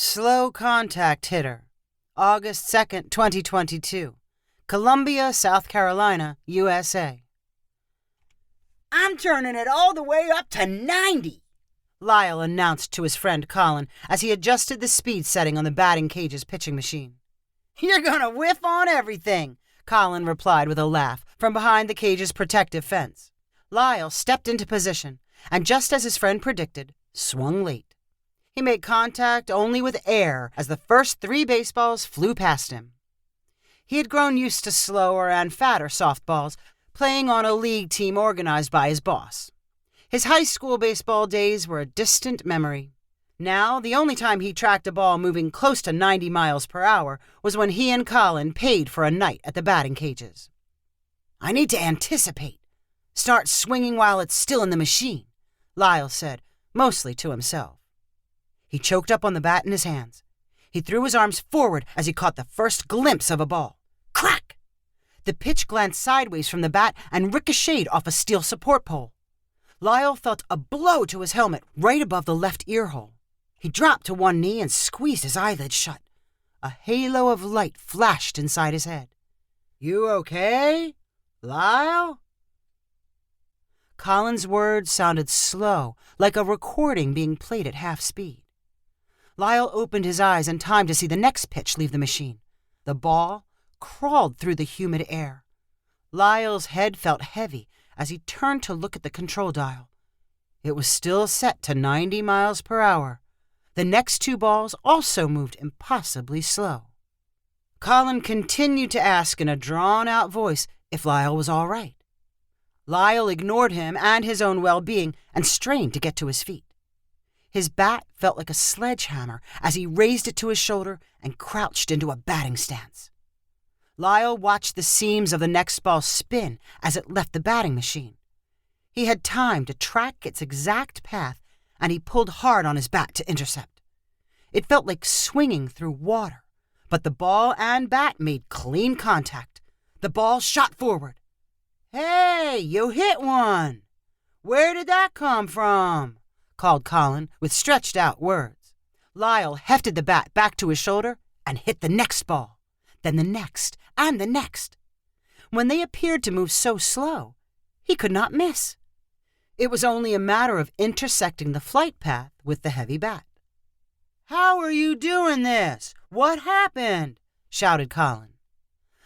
Slow contact hitter. August 2nd, 2022. Columbia, South Carolina, USA. I'm turning it all the way up to 90, Lyle announced to his friend Colin as he adjusted the speed setting on the batting cage's pitching machine. You're gonna whiff on everything, Colin replied with a laugh from behind the cage's protective fence. Lyle stepped into position and, just as his friend predicted, swung late. He made contact only with air as the first 3 baseballs flew past him. He had grown used to slower and fatter softballs, playing on a league team organized by his boss. His high school baseball days were a distant memory. Now, the only time he tracked a ball moving close to 90 miles per hour was when he and Colin paid for a night at the batting cages. I need to anticipate. Start swinging while it's still in the machine, Lyle said, mostly to himself. He choked up on the bat in his hands. He threw his arms forward as he caught the first glimpse of a ball. Crack! The pitch glanced sideways from the bat and ricocheted off a steel support pole. Lyle felt a blow to his helmet right above the left ear hole. He dropped to one knee and squeezed his eyelids shut. A halo of light flashed inside his head. You okay, Lyle? Colin's words sounded slow, like a recording being played at half speed. Lyle opened his eyes in time to see the next pitch leave the machine. The ball crawled through the humid air. Lyle's head felt heavy as he turned to look at the control dial. It was still set to 90 miles per hour. The next 2 balls also moved impossibly slow. Colin continued to ask in a drawn-out voice if Lyle was all right. Lyle ignored him and his own well-being and strained to get to his feet. His bat felt like a sledgehammer as he raised it to his shoulder and crouched into a batting stance. Lyle watched the seams of the next ball spin as it left the batting machine. He had time to track its exact path, and he pulled hard on his bat to intercept. It felt like swinging through water, but the ball and bat made clean contact. The ball shot forward. Hey, you hit one! Where did that come from? Called Colin with stretched-out words. Lyle hefted the bat back to his shoulder and hit the next ball, then the next and the next. When they appeared to move so slow, he could not miss. It was only a matter of intersecting the flight path with the heavy bat. How are you doing this? What happened? Shouted Colin.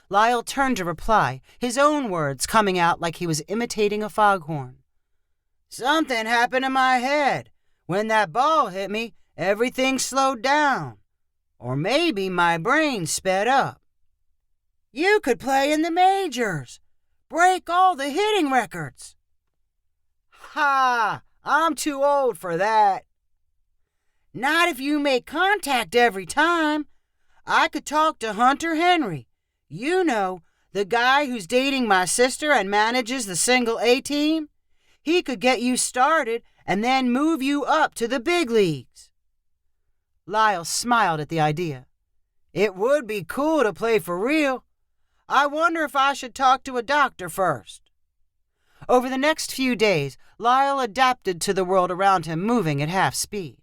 Lyle turned to reply, his own words coming out like he was imitating a foghorn. Something happened in my head. When that ball hit me, everything slowed down. Or maybe my brain sped up. You could play in the majors. Break all the hitting records. Ha! I'm too old for that. Not if you make contact every time. I could talk to Hunter Henry. You know, the guy who's dating my sister and manages the single A team. He could get you started and then move you up to the big leagues. Lyle smiled at the idea. It would be cool to play for real. I wonder if I should talk to a doctor first. Over the next few days, Lyle adapted to the world around him, moving at half speed.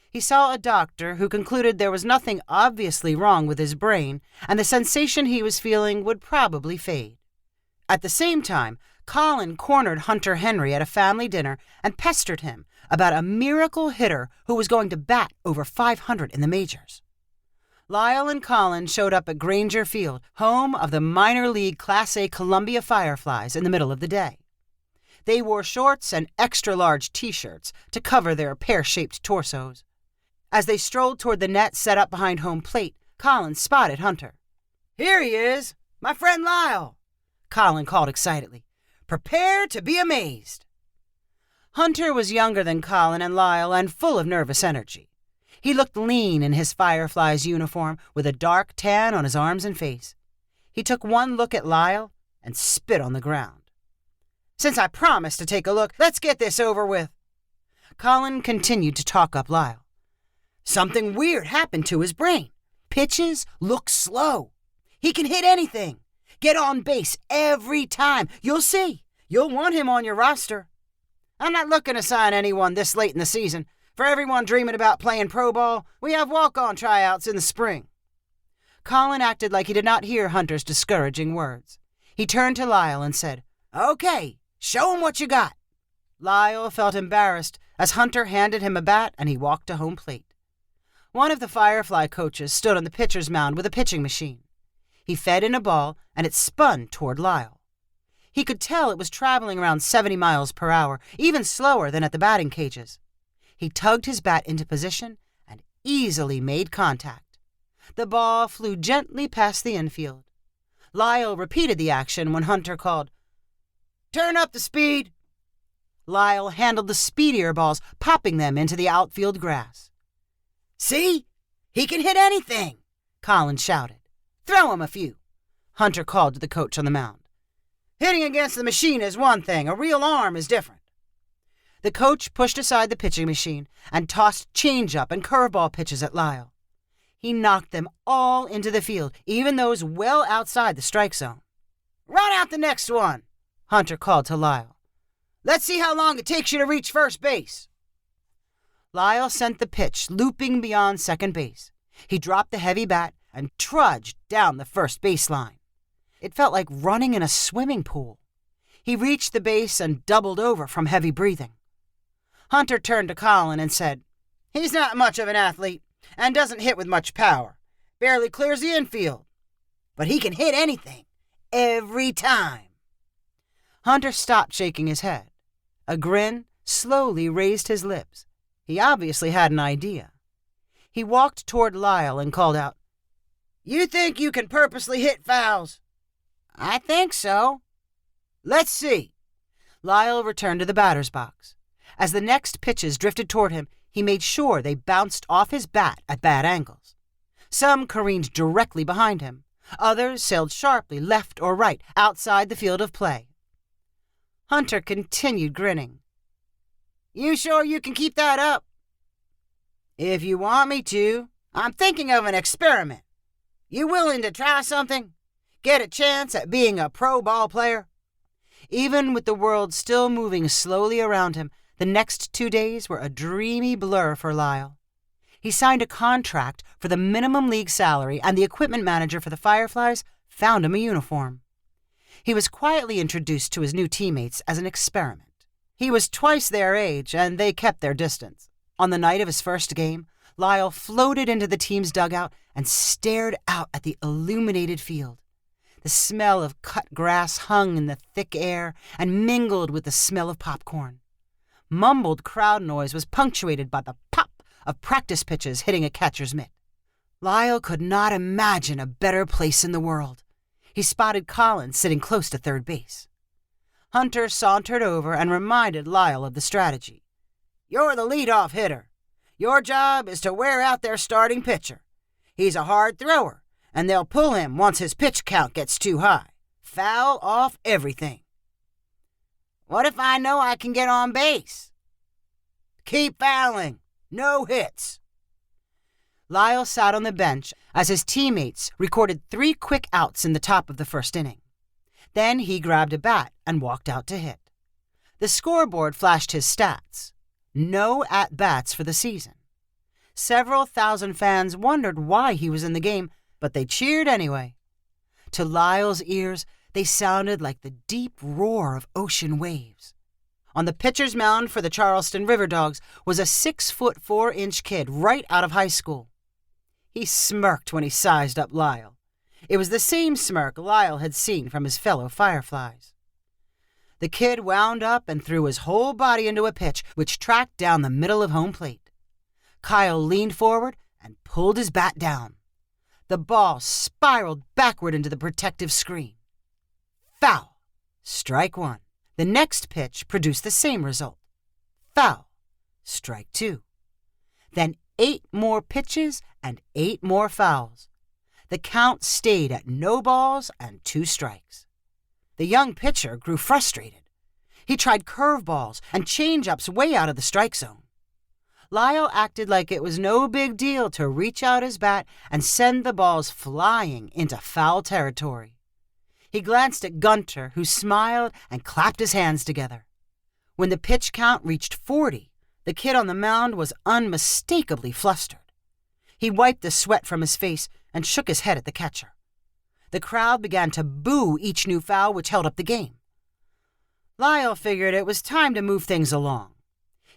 He saw a doctor who concluded there was nothing obviously wrong with his brain, and the sensation he was feeling would probably fade. At the same time, Colin cornered Hunter Henry at a family dinner and pestered him about a miracle hitter who was going to bat over 500 in the majors. Lyle and Colin showed up at Granger Field, home of the minor league Class A Columbia Fireflies, in the middle of the day. They wore shorts and extra-large T-shirts to cover their pear-shaped torsos. As they strolled toward the net set up behind home plate, Colin spotted Hunter. Here he is, my friend Lyle, Colin called excitedly. Prepare to be amazed. Hunter was younger than Colin and Lyle and full of nervous energy. He looked lean in his Fireflies uniform with a dark tan on his arms and face. He took one look at Lyle and spit on the ground. Since I promised to take a look, let's get this over with. Colin continued to talk up Lyle. Something weird happened to his brain. Pitches look slow. He can hit anything. Get on base every time. You'll see. You'll want him on your roster. I'm not looking to sign anyone this late in the season. For everyone dreaming about playing pro ball, we have walk-on tryouts in the spring." Colin acted like he did not hear Hunter's discouraging words. He turned to Lyle and said, "Okay, show 'em what you got." Lyle felt embarrassed as Hunter handed him a bat and he walked to home plate. One of the Firefly coaches stood on the pitcher's mound with a pitching machine. He fed in a ball and it spun toward Lyle. He could tell it was traveling around 70 miles per hour, even slower than at the batting cages. He tugged his bat into position and easily made contact. The ball flew gently past the infield. Lyle repeated the action when Hunter called, "Turn up the speed." Lyle handled the speedier balls, popping them into the outfield grass. "See? He can hit anything," Colin shouted. "Throw him a few," Hunter called to the coach on the mound. "Hitting against the machine is one thing, a real arm is different." The coach pushed aside the pitching machine and tossed change-up and curveball pitches at Lyle. He knocked them all into the field, even those well outside the strike zone. "Run out the next one," Hunter called to Lyle. "Let's see how long it takes you to reach first base." Lyle sent the pitch looping beyond second base. He dropped the heavy bat and trudged down the first baseline. It felt like running in a swimming pool. He reached the base and doubled over from heavy breathing. Hunter turned to Colin and said, "He's not much of an athlete and doesn't hit with much power. Barely clears the infield. But he can hit anything, every time." Hunter stopped shaking his head. A grin slowly raised his lips. He obviously had an idea. He walked toward Lyle and called out, "You think you can purposely hit fouls?" "I think so." "Let's see." Lyle returned to the batter's box. As the next pitches drifted toward him, he made sure they bounced off his bat at bad angles. Some careened directly behind him. Others sailed sharply left or right outside the field of play. Hunter continued grinning. "You sure you can keep that up?" "If you want me to. I'm thinking of an experiment. You willing to try something? Get a chance at being a pro ball player?" Even with the world still moving slowly around him, the next 2 days were a dreamy blur for Lyle. He signed a contract for the minimum league salary, and the equipment manager for the Fireflies found him a uniform. He was quietly introduced to his new teammates as an experiment. He was twice their age, and they kept their distance. On the night of his first game, Lyle floated into the team's dugout and stared out at the illuminated field. The smell of cut grass hung in the thick air and mingled with the smell of popcorn. Mumbled crowd noise was punctuated by the pop of practice pitches hitting a catcher's mitt. Lyle could not imagine a better place in the world. He spotted Colin sitting close to third base. Hunter sauntered over and reminded Lyle of the strategy. "You're the leadoff hitter. Your job is to wear out their starting pitcher. He's a hard thrower, and they'll pull him once his pitch count gets too high. Foul off everything." "What if I know I can get on base?" "Keep fouling. No hits." Lyle sat on the bench as his teammates recorded 3 quick outs in the top of the first inning. Then he grabbed a bat and walked out to hit. The scoreboard flashed his stats. No at-bats for the season. Several thousand fans wondered why he was in the game, but they cheered anyway. To Lyle's ears, they sounded like the deep roar of ocean waves. On the pitcher's mound for the Charleston River Dogs was a 6'4" kid right out of high school. He smirked when he sized up Lyle. It was the same smirk Lyle had seen from his fellow Fireflies. The kid wound up and threw his whole body into a pitch which tracked down the middle of home plate. Kyle leaned forward and pulled his bat down. The ball spiraled backward into the protective screen. Foul. Strike 1. The next pitch produced the same result. Foul. Strike 2. Then 8 more pitches and 8 more fouls. The count stayed at no balls and 2 strikes. The young pitcher grew frustrated. He tried curveballs and change-ups way out of the strike zone. Lyle acted like it was no big deal to reach out his bat and send the balls flying into foul territory. He glanced at Gunter, who smiled and clapped his hands together. When the pitch count reached 40, The kid on the mound was unmistakably flustered. He wiped the sweat from his face and shook his head at the catcher. The crowd began to boo each new foul which held up the game. Lyle figured it was time to move things along.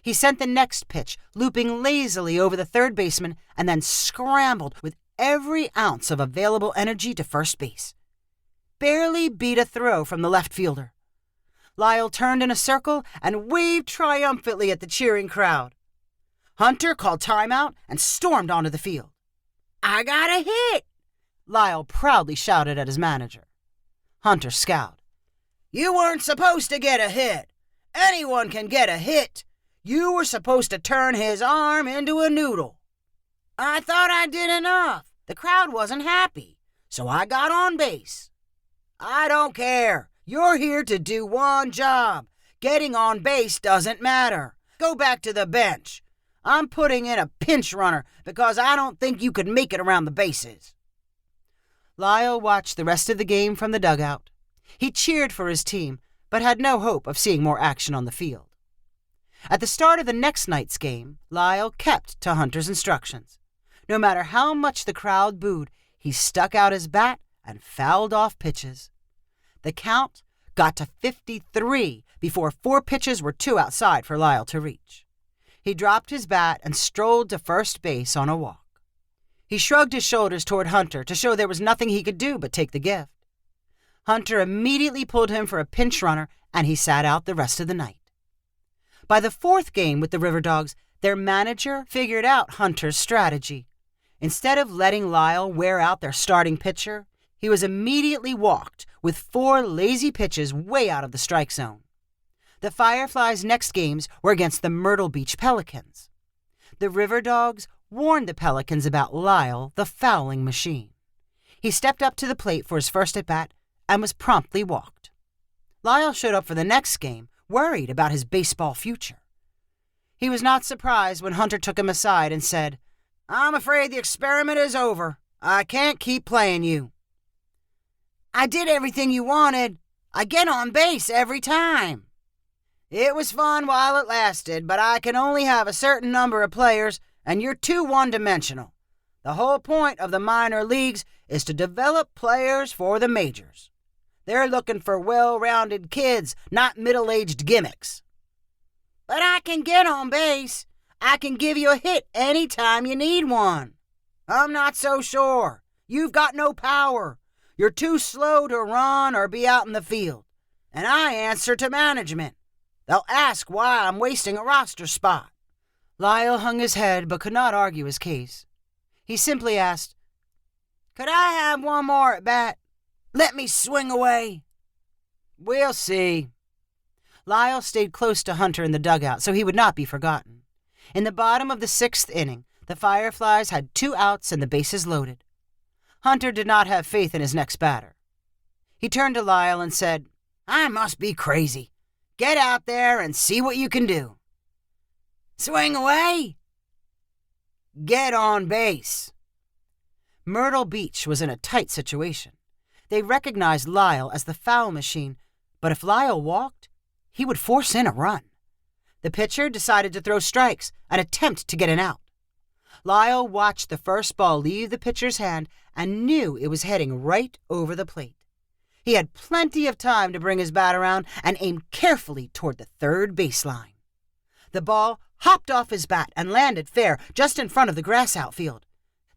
He sent the next pitch, looping lazily over the third baseman, and then scrambled with every ounce of available energy to first base. Barely beat a throw from the left fielder. Lyle turned in a circle and waved triumphantly at the cheering crowd. Hunter called timeout and stormed onto the field. "I got a hit!" Lyle proudly shouted at his manager. Hunter scowled. "You weren't supposed to get a hit. Anyone can get a hit. You were supposed to turn his arm into a noodle." "I thought I did enough. The crowd wasn't happy, so I got on base." "I don't care. You're here to do one job. Getting on base doesn't matter. Go back to the bench. I'm putting in a pinch runner because I don't think you could make it around the bases." Lyle watched the rest of the game from the dugout. He cheered for his team, but had no hope of seeing more action on the field. At the start of the next night's game, Lyle kept to Hunter's instructions. No matter how much the crowd booed, he stuck out his bat and fouled off pitches. The count got to 53 before 4 pitches were too outside for Lyle to reach. He dropped his bat and strolled to first base on a walk. He shrugged his shoulders toward Hunter to show there was nothing he could do but take the gift. Hunter immediately pulled him for a pinch runner, and he sat out the rest of the night. By the 4th game with the River Dogs, their manager figured out Hunter's strategy. Instead of letting Lyle wear out their starting pitcher, he was immediately walked with 4 lazy pitches way out of the strike zone. The Fireflies' next games were against the Myrtle Beach Pelicans. The River Dogs warned the Pelicans about Lyle, the fouling machine. He stepped up to the plate for his first at-bat and was promptly walked. Lyle showed up for the next game, worried about his baseball future. He was not surprised when Hunter took him aside and said, "I'm afraid the experiment is over. I can't keep playing you." "I did everything you wanted. I get on base every time." "It was fun while it lasted, but I can only have a certain number of players, and you're too one-dimensional. The whole point of the minor leagues is to develop players for the majors. They're looking for well-rounded kids, not middle-aged gimmicks." "But I can get on base. I can give you a hit any time you need one." "I'm not so sure. You've got no power. You're too slow to run or be out in the field. And I answer to management. They'll ask why I'm wasting a roster spot." Lyle hung his head but could not argue his case. He simply asked, "Could I have one more at bat? Let me swing away." "We'll see." Lyle stayed close to Hunter in the dugout so he would not be forgotten. In the bottom of the 6th inning, the Fireflies had 2 outs and the bases loaded. Hunter did not have faith in his next batter. He turned to Lyle and said, "I must be crazy. Get out there and see what you can do." "Swing away?" "Get on base." Myrtle Beach was in a tight situation. They recognized Lyle as the foul machine, but if Lyle walked, he would force in a run. The pitcher decided to throw strikes and attempt to get an out. Lyle watched the first ball leave the pitcher's hand and knew it was heading right over the plate. He had plenty of time to bring his bat around and aim carefully toward the third baseline. The ball hopped off his bat and landed fair just in front of the grass outfield.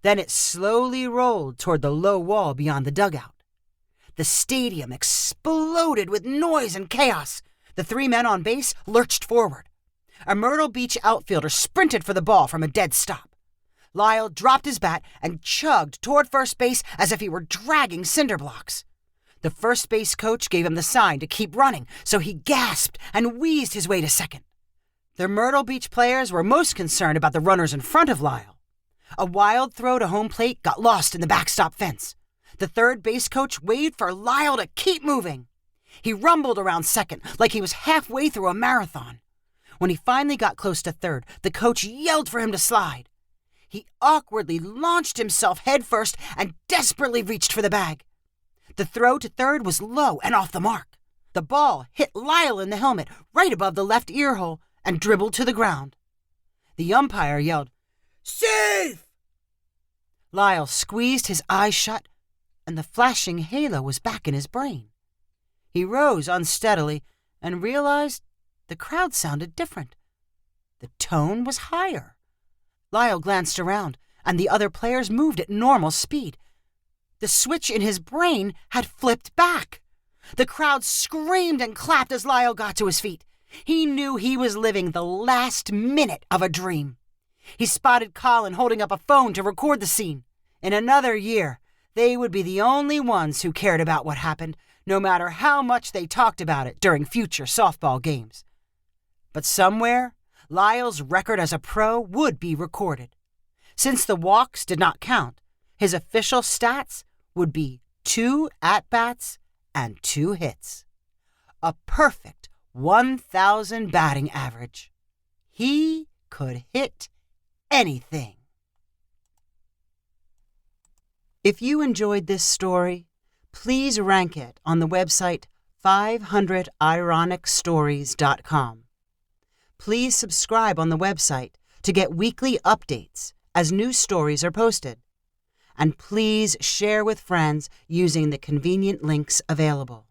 Then it slowly rolled toward the low wall beyond the dugout. The stadium exploded with noise and chaos. The 3 men on base lurched forward. A Myrtle Beach outfielder sprinted for the ball from a dead stop. Lyle dropped his bat and chugged toward first base as if he were dragging cinder blocks. The first base coach gave him the sign to keep running, so he gasped and wheezed his way to second. The Myrtle Beach players were most concerned about the runners in front of Lyle. A wild throw to home plate got lost in the backstop fence. The third base coach waved for Lyle to keep moving. He rumbled around second like he was halfway through a marathon. When he finally got close to third, the coach yelled for him to slide. He awkwardly launched himself headfirst and desperately reached for the bag. The throw to third was low and off the mark. The ball hit Lyle in the helmet right above the left ear hole and dribbled to the ground. The umpire yelled, "Safe!" Lyle squeezed his eyes shut, and the flashing halo was back in his brain. He rose unsteadily and realized the crowd sounded different. The tone was higher. Lyle glanced around, and the other players moved at normal speed. The switch in his brain had flipped back. The crowd screamed and clapped as Lyle got to his feet. He knew he was living the last minute of a dream. He spotted Colin holding up a phone to record the scene. In another year, they would be the only ones who cared about what happened, no matter how much they talked about it during future softball games. But somewhere, Lyle's record as a pro would be recorded. Since the walks did not count, his official stats would be 2 at-bats and 2 hits. A perfect 1,000 batting average. He could hit anything. If you enjoyed this story, please rank it on the website 500ironicstories.com. Please subscribe on the website to get weekly updates as new stories are posted. And please share with friends using the convenient links available.